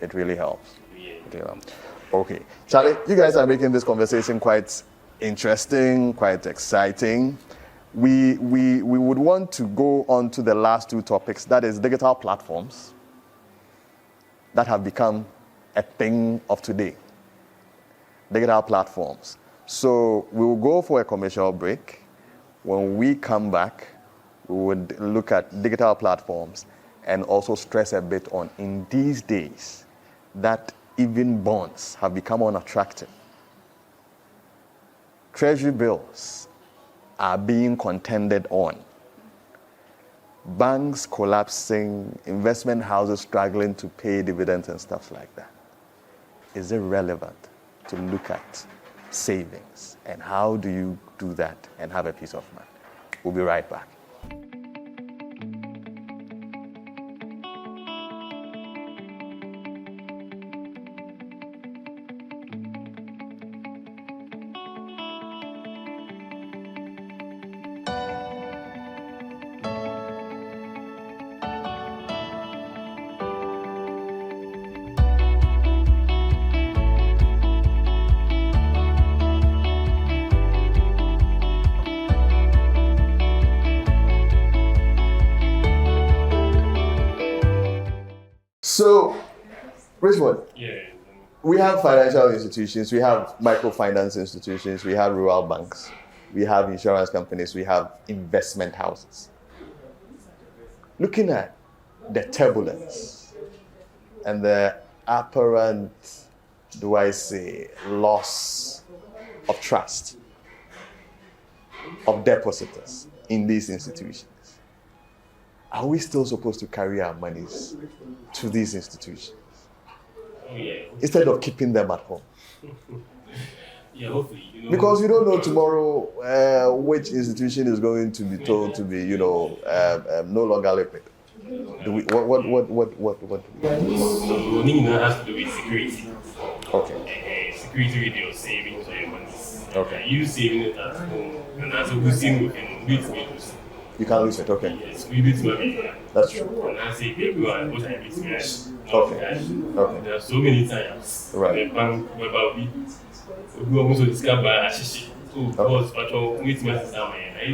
It really helps. Okay. Charlie, you guys are making this conversation quite interesting, quite exciting. We would want to go on to the last two topics, that is digital platforms that have become a thing of today. Digital platforms. So we will go for a commercial break. When we come back, we would look at digital platforms and also stress a bit on, in these days, that even bonds have become unattractive. Treasury bills are being contended on. Banks collapsing, investment houses struggling to pay dividends and stuff like that. Is it relevant to look at savings? And how do you do that and have a peace of mind? We'll be right back. So, Richmond, we have financial institutions, we have microfinance institutions, we have rural banks, we have insurance companies, we have investment houses. Looking at the turbulence and the apparent, loss of trust of depositors in these institutions, are we still supposed to carry our monies to these institutions instead of keeping them at home? Hopefully, because you don't know tomorrow which institution is going to be told to be, no longer liquid. Do we, what do we do? So, has to do with security. Okay. Security with your savings or your money. Okay. You saving it at home, and as a losing within weeks. You can't lose it, okay. Yes, we need to be. That's true. And I say, people are what I experience. Okay. There are so many times. Right. The bank, whereby we also discover Ashishi.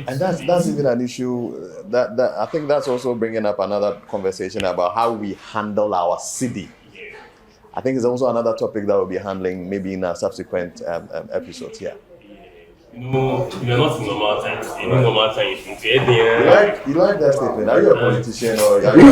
And that's even an issue that I think that's also bringing up another conversation about how we handle our city. Yeah. I think it's also another topic that we'll be handling maybe in our subsequent episodes. Yeah. You're not in normal times. In normal times, you like that statement? Are you a politician or are you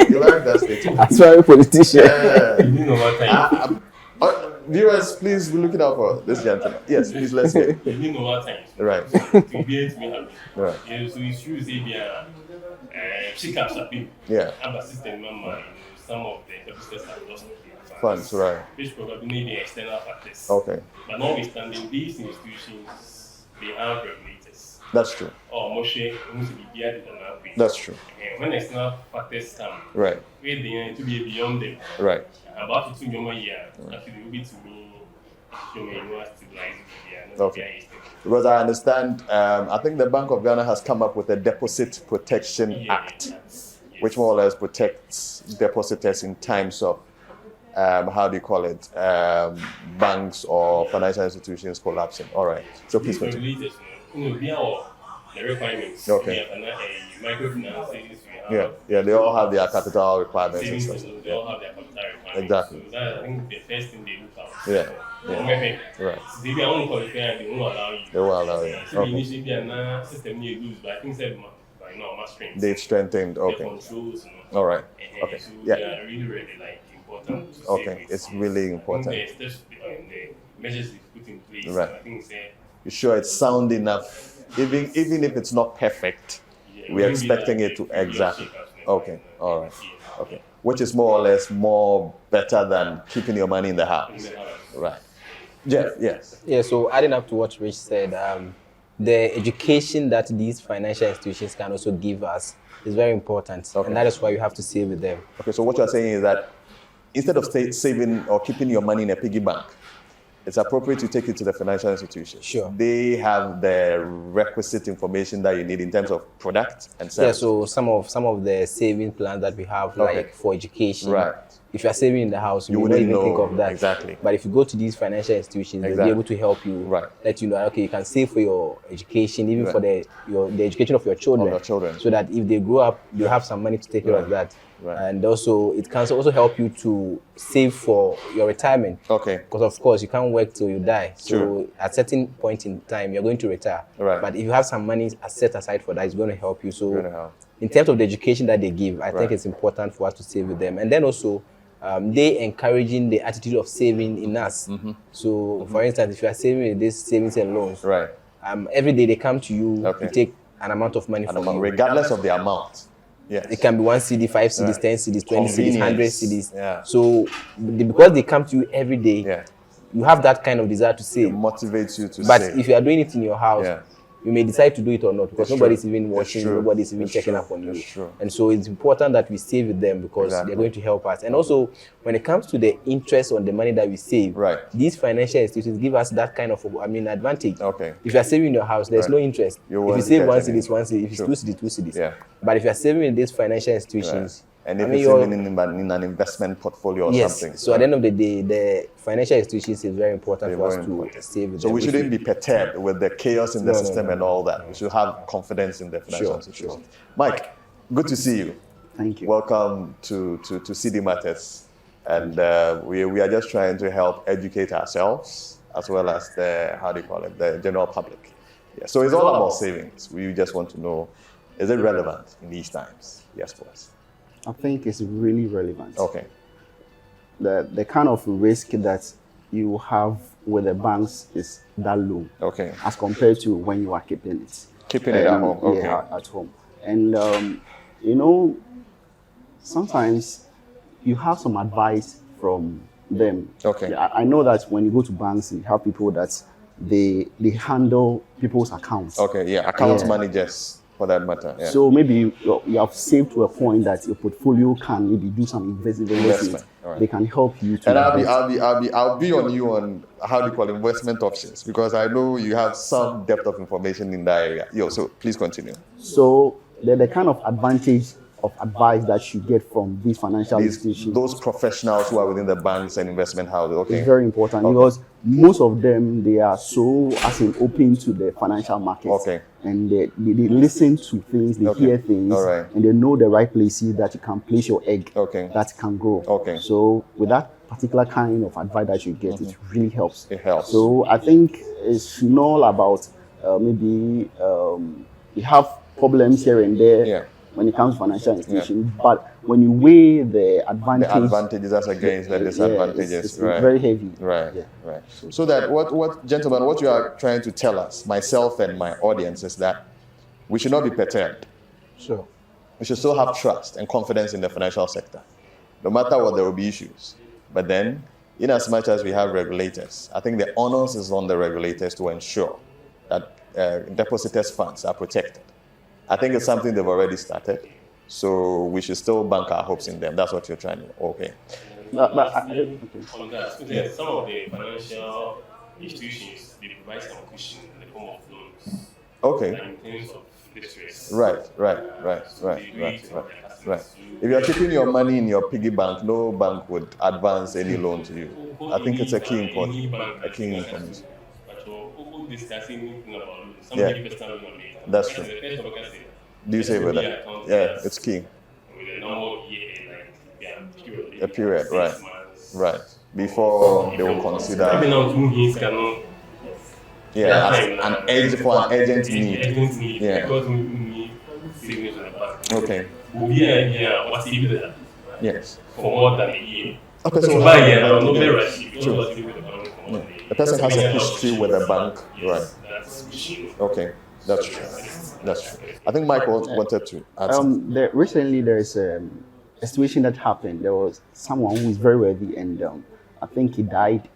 you like that statement? That's why I'm a politician. In normal times. Viewers, please be looking out for this gentleman. Yes, please, let's hear. In normal times. Right. To be able to be happy. Right. So it's true, say, she can happy. Yeah. Have a system, some of the depositors have lost funds, right. Which probably may be external factors. Okay. But notwithstanding, these institutions, they have regulators. That's true. Or Moshe, that's true. And when external factors come, right, we need to be beyond them. Right. About 2 years, actually, will be to me, okay. Because I understand, I think the Bank of Ghana has come up with a Deposit Protection Act, which more or less protects depositors in times of how do you call it? Banks or financial institutions collapsing. All right. So please continue. The requirements. Okay. Microfinance. Yeah. They all have their capital requirements and stuff. They all have their capital requirements. Exactly. So that's, I think, the first thing they look out. Yeah. Right. So they won't qualify and they won't allow you. They won't allow you. So initially, they are not system you lose, but I think strength. They've strengthened. Okay. The controls. All right. Okay. So yeah. they are really important. Okay. It's really important. The measures you put in place. Right. I think you sure it's sound enough? Even if it's not perfect, we're expecting it to exactly. Okay. All right. Okay. Which is more or less more better than keeping your money in the house. Right. Jeff, yes. Yeah, so adding up to what Rich said, the education that these financial institutions can also give us is very important. Okay. And that is why you have to save with them. Okay, so what you're saying is that instead of saving or keeping your money in a piggy bank, it's appropriate to take it to the financial institution. Sure. They have the requisite information that you need in terms of product and Yeah, service. so some of the saving plans that we have, Okay. like for education, Right. if you are saving in the house, you, You will not wouldn't even think know. of that. Exactly. But if you go to these financial institutions, they'll Exactly. be able to help you, Right. let you know, okay, you can save for your education, even Right. for the education of your children, so that if they grow up, you have some money to take care of that. Right. And also, it can also help you to save for your retirement. Okay. Because of course, you can't work till you die. So Sure. at certain point in time, you're going to retire. Right. But if you have some money set aside for that, it's going to help you. So Gonna help. in terms of the education that they give, I think Right. it's important for us to save with them. And then also, they encouraging the attitude of saving in us. So, for instance, if you are saving with this savings and loans, Right. every day they come to you Okay. to take an amount of money from you. Regardless of the amount. Yes. It can be 1 CD, 5 CDs, Right. 10 CDs, 20 CDs, 100 Convenience. CDs. Yeah. So, because they come to you every day, Yeah. you have that kind of desire to save. It motivates you to But save. if you are doing it in your house, Yeah. you may decide to do it or not, because It's nobody's true. even It's watching, true. nobody's even It's checking true. up on you. It's true. And so it's important that we save with them, because Exactly. they're going to help us. And also, when it comes to the interest on the money that we save, Right. these financial institutions give us that kind of, advantage. Okay. If you are saving in your house, there's Right. no interest. You If won't you save get 1 any. CD, it's 1 CD. If it's True. 2 CD, 2 CDs. Yeah. But if you are saving in these financial institutions, And if I mean, it's you're- even in an investment portfolio or yes. something. So at the end of the day, the financial institutions is very important They're for us very to important. save with So them. we If shouldn't be perturbed with the chaos in the No, no, system no, and all that. We should have confidence in the financial Sure, institutions. Mike, good to see you. Thank you. Welcome to CD Matters. And we are just trying to help educate ourselves as well as the general public. Yeah. So it's all about savings. We just want to know, is it relevant in these times? Yes, boss. I think it's really relevant. Okay. The kind of risk that you have with the banks is that low Okay. as compared to when you are keeping it. Keeping it at home. Okay. Yeah, at home. And, sometimes you have some advice from them. Okay. Yeah, I know that when you go to banks, you have people that they handle people's accounts. Okay, yeah. Account Yeah. managers for that matter. Yeah. So maybe you have saved to a point that your portfolio can maybe do some investment. All right. They can help you to And invest. I'll be on you on investment options, because I know you have some depth of information in that area. So please continue. So the kind of advice that you get from these financial institutions Those professionals who are within the banks and investment houses. Okay. is very important, because most of them, they are so open to the financial markets. Okay. And they listen to things, they Okay. hear things, All right. and they know the right places that you can place your egg Okay. that can grow. Okay. So with that particular kind of advice that you get, it really helps. It helps. So I think it's not about maybe you have problems here and there. Yeah. When it comes to financial institutions, but when you weigh the advantage, The advantages as against the disadvantages. it's Right. very heavy. Right, Yeah. right. So that gentlemen, what you are trying to tell us, myself and my audience, is that we should not be perturbed. Sure. We should still have trust and confidence in the financial sector, no matter what. There will be issues, but then, in as much as we have regulators, I think the onus is on the regulators to ensure that depositors' funds are protected. I think it's something they've already started, so we should still bank our hopes in them. That's what you're trying to. Okay. But On that, yeah, some of the financial institutions, they provide some cushion in the form of loans. Okay. And in terms of distress. Right. If you're keeping your money in your piggy bank, no bank would advance any loan to you. I think it's a key information. But you're discussing anything about loans. Yeah. Somebody personal loan. That's true. Do you say with that? Yeah, it's key. With a normal year, like, yeah, period. A period, 6 right. months. Right. Before they will Maybe consider, now 2 years cannot. yeah, as an urgent need. Urgent need. Yeah. Because we need savings in the bank. Okay. What's even Yes. for more than a year. Okay, so Buy here, but no yeah. rush. If you don't want to with the bank for more than a year. The person has a history with the bank, right? That's pushing. Okay, that's true. That's true. I think Michael wanted to add something. recently there is a situation that happened. There was someone who is very wealthy, and I think he died,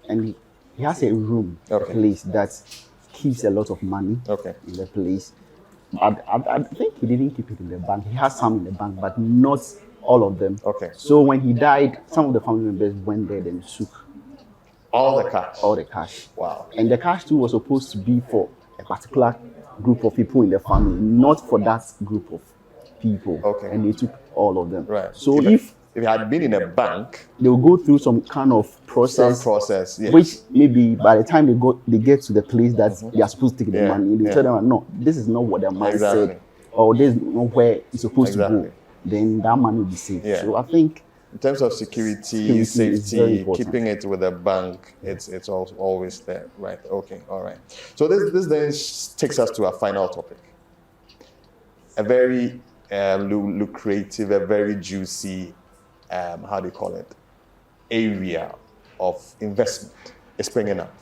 and he has a room, a Okay. place that keeps a lot of money Okay. in the place. I think he didn't keep it in the bank. He has some in the bank, but not all of them. Okay. So when he died, some of the family members went there and took All the cash. All the cash. Wow. And the cash too was supposed to be for a particular group of people in the family, not for that group of people. Okay. And they took all of them. Right. So if it had been in a bank, they will go through some kind of process, yes. which maybe by the time they get to the place that they are supposed to take the money, they tell them, no, this is not what the man said, or this is not where it's supposed to go. Then that money will be saved. Yeah. So I think in terms of security safety, keeping it with a bank, it's also always there, right? Okay, all right. So this then takes us to our final topic. A very lucrative, a very juicy, how do you call it, area of investment is springing up.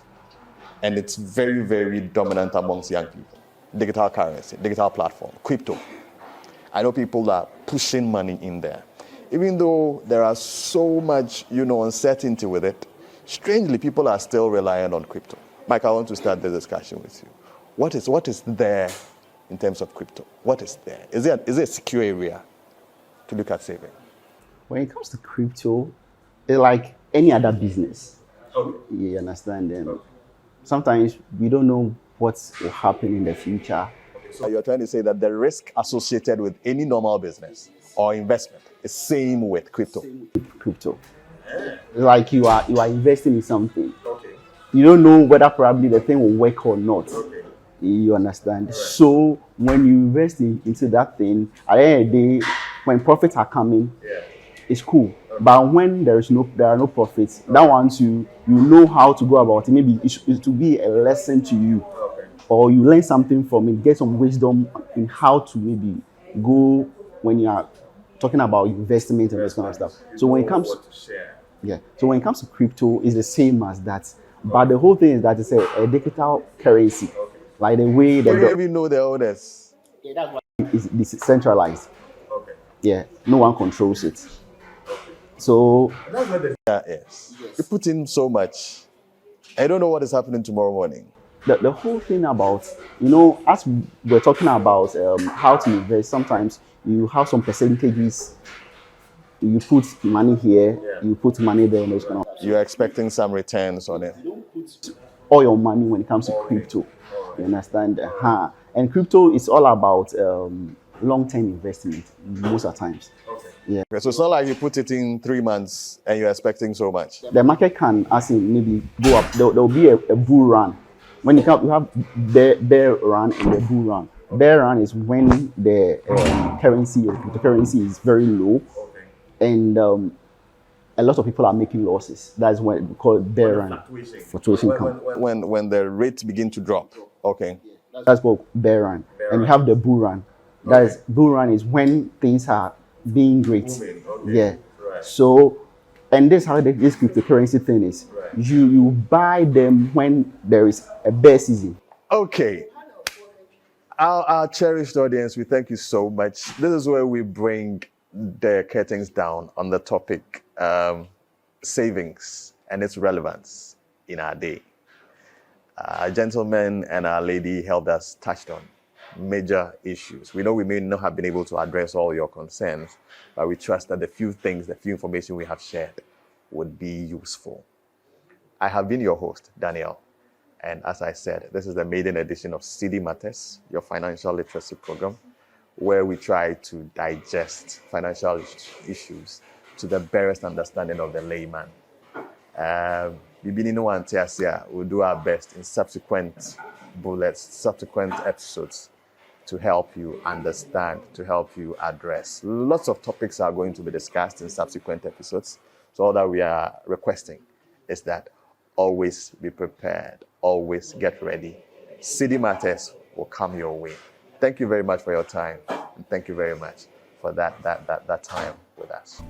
And it's very, very dominant amongst young people. Digital currency, digital platform, crypto. I know people are pushing money in there. Even though there are so much, uncertainty with it, strangely, people are still relying on crypto. Mike, I want to start the discussion with you. What is there in terms of crypto? What is there? Is it a secure area to look at saving? When it comes to crypto, it's like any other business. You understand? And sometimes we don't know what will happen in the future. So you're trying to say that the risk associated with any normal business or investment is same with crypto. Crypto. Like you are investing in something. Okay. You don't know whether probably the thing will work or not. Okay. You understand? Right. So when you invest into that thing, at the end of the day, when profits are coming, it's cool. Okay. But when there are no profits, that ones you know how to go about it. Maybe it will be a lesson to you. Okay. Or you learn something from it, get some wisdom in how to maybe go when you are talking about investment and this kind of stuff. So when it comes to crypto, it's the same as that. But the whole thing is that it's a digital currency. Like the way that you don't even know the owners. It's decentralized. Okay. Yeah, no one controls it. Okay. So that's what the is. You put in so much. I don't know what is happening tomorrow morning. The whole thing about, as we're talking about how to invest, sometimes you have some percentages. You put money here, you put money there, and those kind of. You're expecting some returns on it. You don't put all your money when it comes to crypto. You understand? And crypto is all about long-term investment most of the times. Okay. Yeah. Okay, so it's not like you put it in 3 months and you're expecting so much. The market can, maybe go up. There will be a bull run. When you have bear run and the bull run. Bear run is when the currency or cryptocurrency is very low, and a lot of people are making losses. That's when we call it bear run. Fluctuation when the rates begin to drop. Okay. That's called bear run. And you have the bull run. That is, bull run is when things are being great. Yeah. Right. So, and this is how this cryptocurrency thing is. Right. You buy them when there is a bear season. Okay. Our cherished audience, we thank you so much. This is where we bring the curtains down on the topic savings and its relevance in our day. Our gentleman and our lady helped us touch on major issues. We know we may not have been able to address all your concerns, but we trust that the few information we have shared would be useful. I have been your host, Daniel. And as I said, this is the maiden edition of CD Matters, your financial literacy program, where we try to digest financial issues to the barest understanding of the layman. We'll do our best in subsequent bullets, subsequent episodes to help you understand, to help you address. Lots of topics are going to be discussed in subsequent episodes. So all that we are requesting is that always be prepared, always get ready. CD Matters will come your way. Thank you very much for your time, and thank you very much for that time with us.